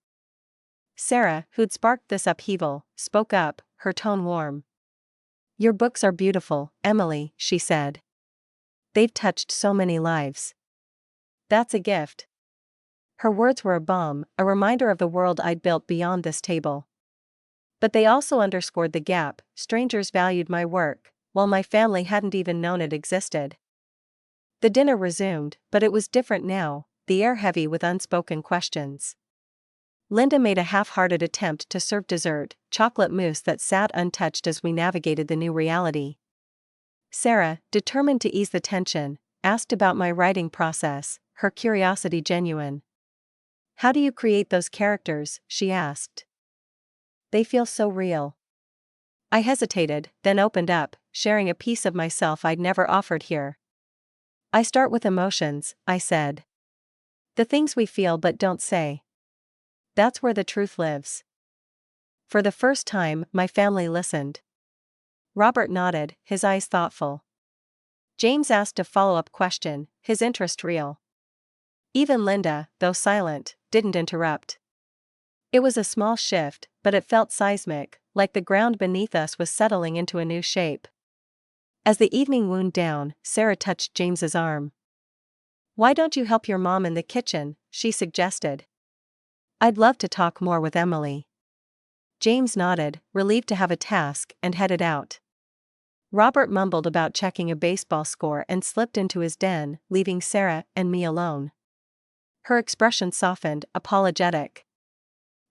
Sarah, who'd sparked this upheaval, spoke up, her tone warm. "Your books are beautiful, Emily," she said. "They've touched so many lives. That's a gift." Her words were a balm, a reminder of the world I'd built beyond this table. But they also underscored the gap: strangers valued my work, while my family hadn't even known it existed. The dinner resumed, but it was different now, the air heavy with unspoken questions. Linda made a half-hearted attempt to serve dessert, chocolate mousse that sat untouched as we navigated the new reality. Sarah, determined to ease the tension, asked about my writing process, her curiosity genuine. "How do you create those characters?" she asked. "They feel so real." I hesitated, then opened up, sharing a piece of myself I'd never offered here. "I start with emotions," I said. "The things we feel but don't say. That's where the truth lives." For the first time, my family listened. Robert nodded, his eyes thoughtful. James asked a follow-up question, his interest real. Even Linda, though silent, didn't interrupt. It was a small shift, but it felt seismic, like the ground beneath us was settling into a new shape. As the evening wound down, Sarah touched James's arm. "Why don't you help your mom in the kitchen?" she suggested. "I'd love to talk more with Emily." James nodded, relieved to have a task, and headed out. Robert mumbled about checking a baseball score and slipped into his den, leaving Sarah and me alone. Her expression softened, apologetic.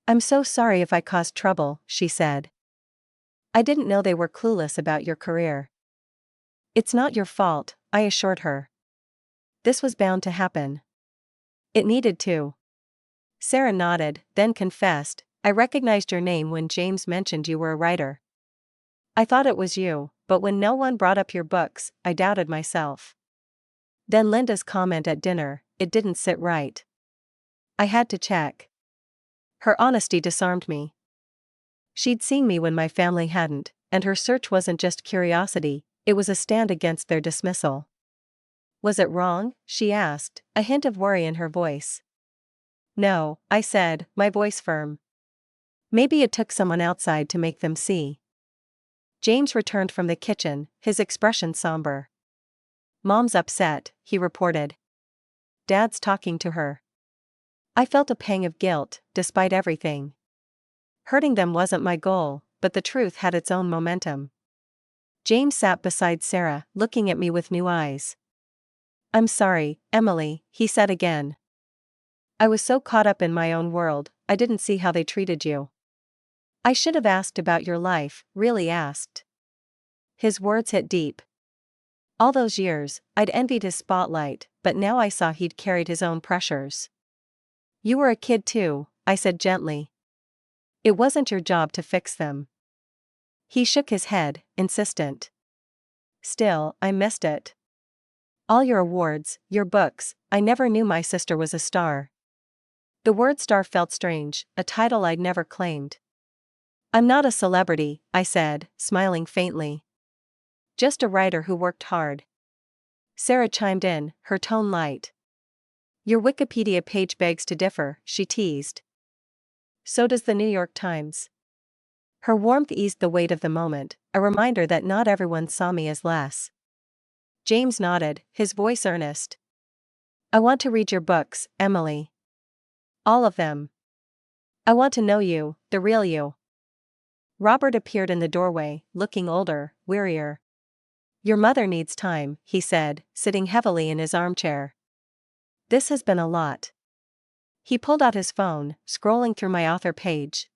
"I'm so sorry if I caused trouble," she said. "I didn't know they were clueless about your career." "It's not your fault," I assured her. "This was bound to happen. It needed to." Sarah nodded, then confessed, "I recognized your name when James mentioned you were a writer. I thought it was you, but when no one brought up your books, I doubted myself. Then Linda's comment at dinner, it didn't sit right. I had to check." Her honesty disarmed me. She'd seen me when my family hadn't, and her search wasn't just curiosity, it was a stand against their dismissal. "Was it wrong?" she asked, a hint of worry in her voice. "No," I said, my voice firm. "Maybe it took someone outside to make them see." James returned from the kitchen, his expression somber. "Mom's upset," he reported. "Dad's talking to her." I felt a pang of guilt, despite everything. Hurting them wasn't my goal, but the truth had its own momentum. James sat beside Sarah, looking at me with new eyes. "I'm sorry, Emily," he said again. "I was so caught up in my own world, I didn't see how they treated you. I should have asked about your life, really asked." His words hit deep. All those years, I'd envied his spotlight, but now I saw he'd carried his own pressures. You were a kid too, I said gently. It wasn't your job to fix them. He shook his head, insistent. Still, I missed it. All your awards, your books, I never knew my sister was a star. The word star felt strange, a title I'd never claimed. I'm not a celebrity, I said, smiling faintly. Just a writer who worked hard. Sarah chimed in, her tone light. Your Wikipedia page begs to differ, she teased. So does the New York Times. Her warmth eased the weight of the moment, a reminder that not everyone saw me as less. James nodded, his voice earnest. I want to read your books, Emily. All of them. I want to know you, the real you. Robert appeared in the doorway, looking older, wearier. Your mother needs time, he said, sitting heavily in his armchair. This has been a lot. He pulled out his phone, scrolling through my author page.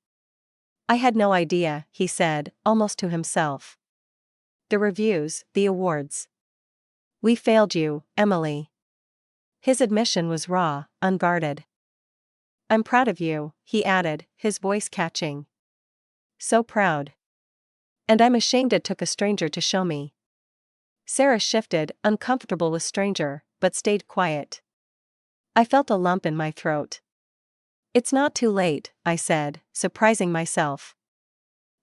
I had no idea, he said, almost to himself. The reviews, the awards. We failed you, Emily. His admission was raw, unguarded. I'm proud of you, he added, his voice catching. So proud. And I'm ashamed it took a stranger to show me. Sarah shifted, uncomfortable with stranger, but stayed quiet. I felt a lump in my throat. It's not too late, I said, surprising myself.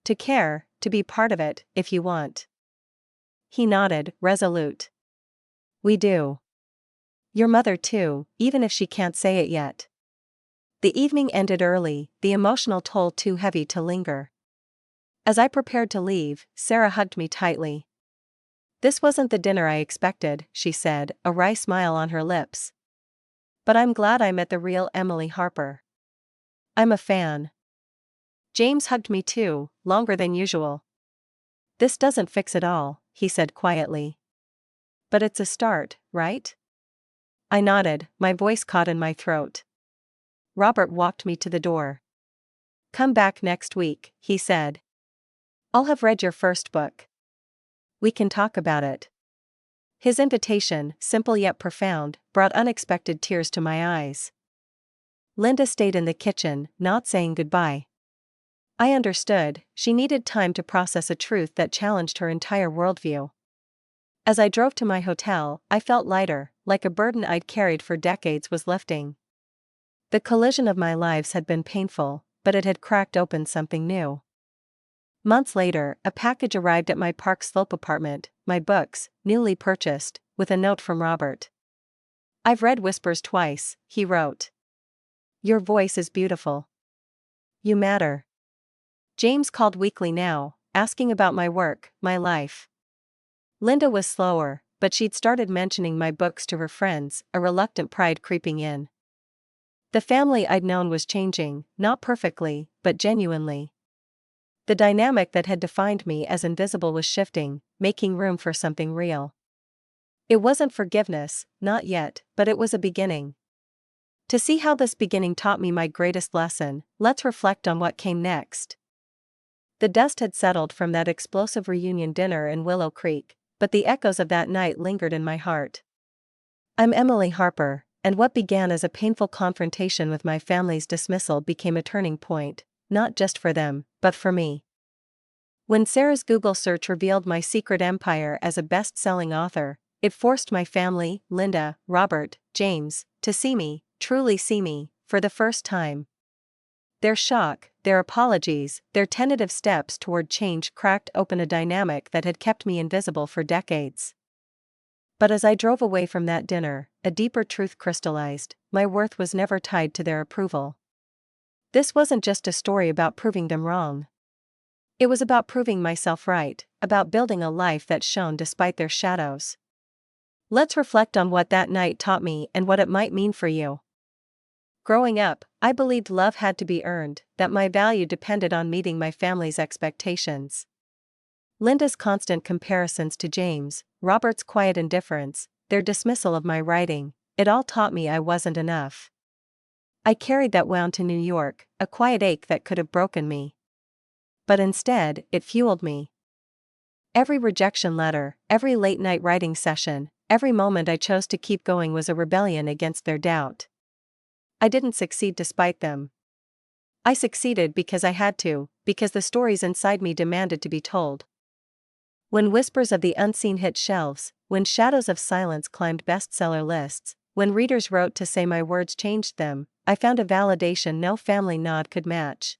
To care, to be part of it, if you want. He nodded, resolute. We do. Your mother too, even if she can't say it yet. The evening ended early, the emotional toll too heavy to linger. As I prepared to leave, Sarah hugged me tightly. This wasn't the dinner I expected, she said, a wry smile on her lips. But I'm glad I met the real Emily Harper. I'm a fan. James hugged me too, longer than usual. This doesn't fix it all, he said quietly. But it's a start, right? I nodded, my voice caught in my throat. Robert walked me to the door. Come back next week, he said. I'll have read your first book. We can talk about it. His invitation, simple yet profound, brought unexpected tears to my eyes. Linda stayed in the kitchen, not saying goodbye. I understood, she needed time to process a truth that challenged her entire worldview. As I drove to my hotel, I felt lighter, like a burden I'd carried for decades was lifting. The collision of my lives had been painful, but it had cracked open something new. Months later, a package arrived at my Park Slope apartment, my books, newly purchased, with a note from Robert. I've read Whispers twice, he wrote. Your voice is beautiful. You matter. James called weekly now, asking about my work, my life. Linda was slower, but she'd started mentioning my books to her friends, a reluctant pride creeping in. The family I'd known was changing, not perfectly, but genuinely. The dynamic that had defined me as invisible was shifting, making room for something real. It wasn't forgiveness, not yet, but it was a beginning. To see how this beginning taught me my greatest lesson, let's reflect on what came next. The dust had settled from that explosive reunion dinner in Willow Creek, but the echoes of that night lingered in my heart. I'm Emily Harper, and what began as a painful confrontation with my family's dismissal became a turning point, not just for them, but for me. When Sarah's Google search revealed my secret empire as a best-selling author, it forced my family, Linda, Robert, James, to see me, truly see me, for the first time. Their shock, their apologies, their tentative steps toward change cracked open a dynamic that had kept me invisible for decades. But as I drove away from that dinner, a deeper truth crystallized: my worth was never tied to their approval. This wasn't just a story about proving them wrong. It was about proving myself right, about building a life that shone despite their shadows. Let's reflect on what that night taught me and what it might mean for you. Growing up, I believed love had to be earned, that my value depended on meeting my family's expectations. Linda's constant comparisons to James, Robert's quiet indifference, their dismissal of my writing, it all taught me I wasn't enough. I carried that wound to New York, a quiet ache that could have broken me. But instead, it fueled me. Every rejection letter, every late-night writing session, every moment I chose to keep going was a rebellion against their doubt. I didn't succeed despite them. I succeeded because I had to, because the stories inside me demanded to be told. When whispers of the unseen hit shelves, when shadows of silence climbed bestseller lists, when readers wrote to say my words changed them, I found a validation no family nod could match.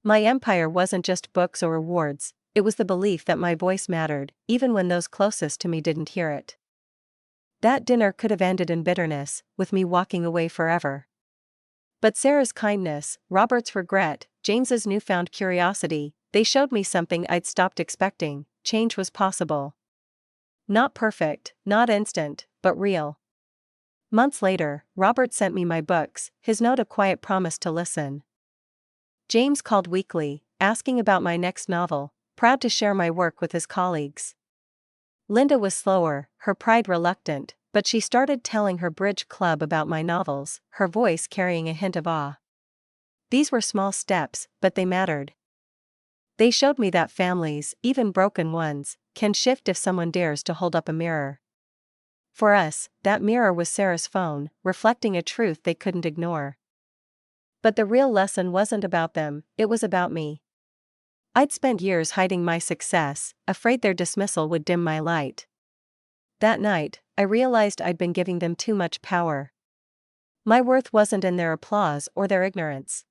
My empire wasn't just books or awards, it was the belief that my voice mattered, even when those closest to me didn't hear it. That dinner could have ended in bitterness, with me walking away forever. But Sarah's kindness, Robert's regret, James's newfound curiosity, they showed me something I'd stopped expecting: change was possible. Not perfect, not instant, but real. Months later, Robert sent me my books, his note a quiet promise to listen. James called weekly, asking about my next novel, proud to share my work with his colleagues. Linda was slower, her pride reluctant, but she started telling her bridge club about my novels, her voice carrying a hint of awe. These were small steps, but they mattered. They showed me that families, even broken ones, can shift if someone dares to hold up a mirror. For us, that mirror was Sarah's phone, reflecting a truth they couldn't ignore. But the real lesson wasn't about them, it was about me. I'd spent years hiding my success, afraid their dismissal would dim my light. That night, I realized I'd been giving them too much power. My worth wasn't in their applause or their ignorance.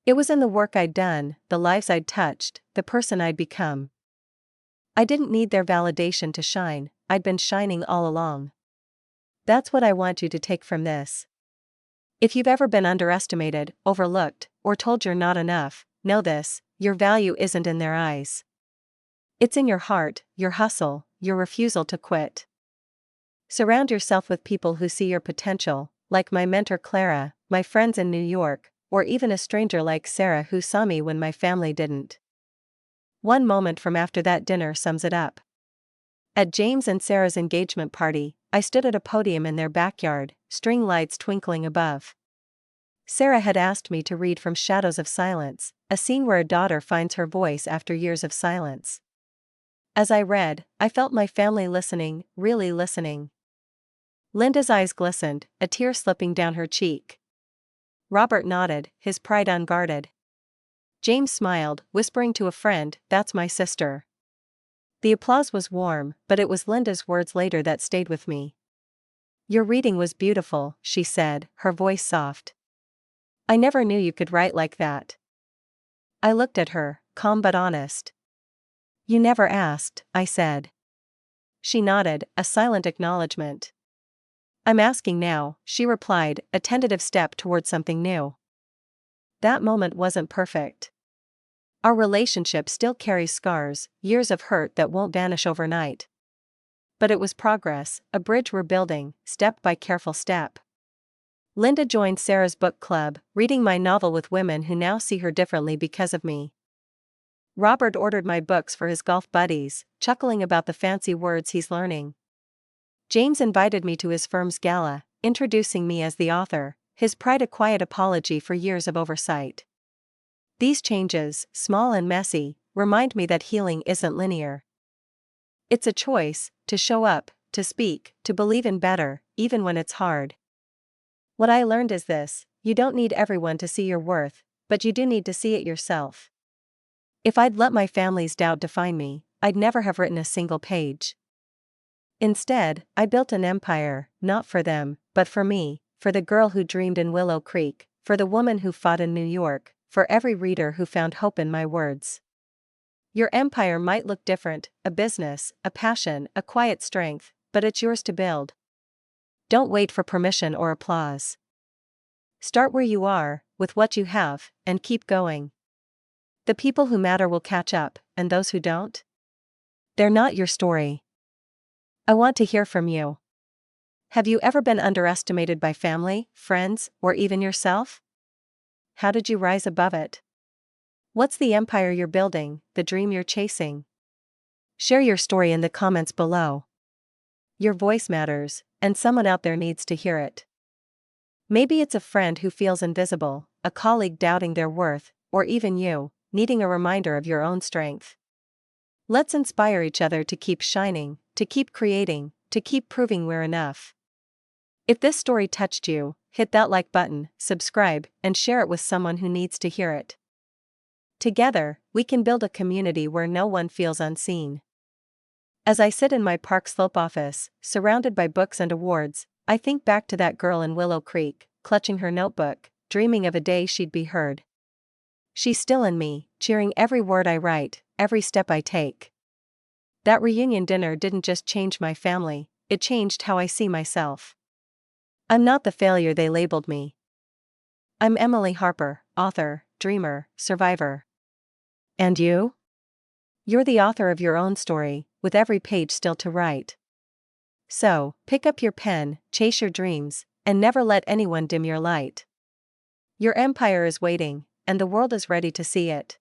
It was in the work I'd done, the lives I'd touched, the person I'd become. I didn't need their validation to shine, I'd been shining all along. That's what I want you to take from this. If you've ever been underestimated, overlooked, or told you're not enough, know this: your value isn't in their eyes. It's in your heart, your hustle, your refusal to quit. Surround yourself with people who see your potential, like my mentor Clara, my friends in New York, or even a stranger like Sarah who saw me when my family didn't. One moment from after that dinner sums it up. At James and Sarah's engagement party, I stood at a podium in their backyard, string lights twinkling above. Sarah had asked me to read from Shadows of Silence, a scene where a daughter finds her voice after years of silence. As I read, I felt my family listening, really listening. Linda's eyes glistened, a tear slipping down her cheek. Robert nodded, his pride unguarded. James smiled, whispering to a friend, "That's my sister." The applause was warm, but it was Linda's words later that stayed with me. "Your reading was beautiful," she said, her voice soft. "I never knew you could write like that." I looked at her, calm but honest. "You never asked," I said. She nodded, a silent acknowledgement. "I'm asking now," she replied, a tentative step toward something new. That moment wasn't perfect. Our relationship still carries scars, years of hurt that won't vanish overnight. But it was progress, a bridge we're building, step by careful step. Linda joined Sarah's book club, reading my novel with women who now see her differently because of me. Robert ordered my books for his golf buddies, chuckling about the fancy words he's learning. James invited me to his firm's gala, introducing me as the author, his pride a quiet apology for years of oversight. These changes, small and messy, remind me that healing isn't linear. It's a choice, to show up, to speak, to believe in better, even when it's hard. What I learned is this: you don't need everyone to see your worth, but you do need to see it yourself. If I'd let my family's doubt define me, I'd never have written a single page. Instead, I built an empire, not for them, but for me, for the girl who dreamed in Willow Creek, for the woman who fought in New York, for every reader who found hope in my words. Your empire might look different: a business, a passion, a quiet strength, but it's yours to build. Don't wait for permission or applause. Start where you are, with what you have, and keep going. The people who matter will catch up, and those who don't? They're not your story. I want to hear from you. Have you ever been underestimated by family, friends, or even yourself? How did you rise above it? What's the empire you're building, the dream you're chasing? Share your story in the comments below. Your voice matters, and someone out there needs to hear it. Maybe it's a friend who feels invisible, a colleague doubting their worth, or even you, needing a reminder of your own strength. Let's inspire each other to keep shining, to keep creating, to keep proving we're enough. If this story touched you, hit that like button, subscribe, and share it with someone who needs to hear it. Together, we can build a community where no one feels unseen. As I sit in my Park Slope office, surrounded by books and awards, I think back to that girl in Willow Creek, clutching her notebook, dreaming of a day she'd be heard. She's still in me, cheering every word I write, every step I take. That reunion dinner didn't just change my family, it changed how I see myself. I'm not the failure they labeled me. I'm Emily Harper, author, dreamer, survivor. And you? You're the author of your own story, with every page still to write. So, pick up your pen, chase your dreams, and never let anyone dim your light. Your empire is waiting, and the world is ready to see it.